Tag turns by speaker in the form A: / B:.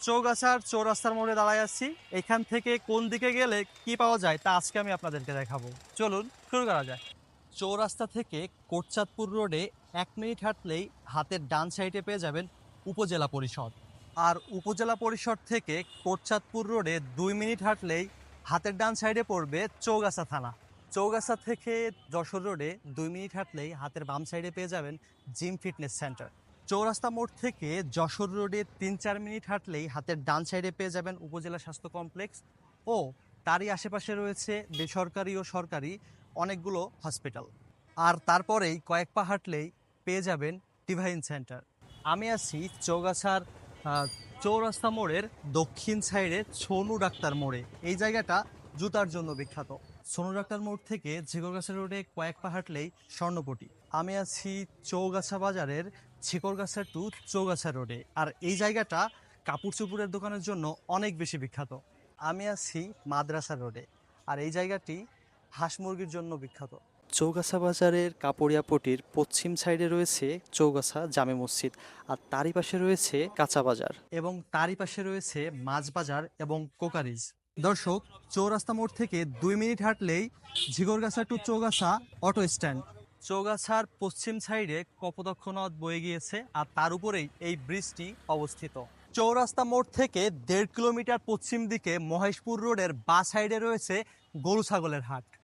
A: চৌগাছার চৌরাস্তার মোড়ে দাঁড়ায় আছি। এখান থেকে কোন দিকে গেলে কি পাওয়া যায় তা আজকে আমি আপনাদেরকে দেখাবো। চলুন শুরু করা যায়। চৌরাস্তা থেকে কোটচাঁদপুর রোডে 1 মিনিট হাঁটলেই হাতের ডান সাইডে পেয়ে যাবেন উপজেলা পরিষদ। আর উপজেলা পরিষদ থেকে কোটচাঁদপুর রোডে 2 মিনিট হাঁটলেই হাতের ডান সাইডে পড়বে চৌগাছা থানা। চৌগাছা থেকে যশোর রোডে 2 মিনিট হাঁটলেই হাতের বাম সাইডে পেয়ে যাবেন জিম ফিটনেস সেন্টার। চৌরাস্তা মোড় থেকে যশোর রোডে 3-4 মিনিট হাঁটলেই হাতের ডান সাইডে পেয়ে যাবেন উপজেলা স্বাস্থ্য কমপ্লেক্স ও তারই আশেপাশে রয়েছে বেসরকারি ও সরকারি অনেকগুলো হসপিটাল। আর তারপরেই কয়েক পা হাঁটলেই পেয়ে যাবেন ডিভাইন সেন্টার। আমি আছি চৌগাছার চৌরাস্তা মোড়ের দক্ষিণ সাইডে সোনু ডাক্তার মোড়ে। এই জায়গাটা জুতার জন্য বিখ্যাত। সোনু ডাক্তার মোড় থেকে ঝিকরগাছা রোডে কয়েক পা হাঁটলেই স্বর্ণপটি। আমি আছি চৌগাছা বাজারের ঝিকরগাছা টু চৌগাছা রোডে। আর এই জায়গাটা কাপড় চোপড়ের দোকানের জন্য অনেক বেশি বিখ্যাত। আমি আছি মাদ্রাসা রোডে। আর এই জায়গাটি হাঁস মুরগির জন্য বিখ্যাত। চৌগাছা বাজারের কাপড়িয়াপটির পশ্চিম সাইডে রয়েছে চৌগাছা জামে মসজিদ, আর তারই পাশে রয়েছে কাঁচা বাজার এবং তারই পাশে রয়েছে মাছ বাজার এবং কোকারিজ। দর্শক, চৌরাস্তা মোড় থেকে 2 মিনিট হাঁটলেই Jhikargachha to Chougachha auto stand. চৌগাছার পশ্চিম সাইডে কপোতাক্ষ নদ বয়ে গিয়েছে, আর তার উপরেই এই ব্রিজটি অবস্থিত। চৌরাস্তা মোড় থেকে 1.5 কিলোমিটার পশ্চিম দিকে মহেশপুর রোডের বাঁ সাইডে রয়েছে গরু ছাগলের হাট।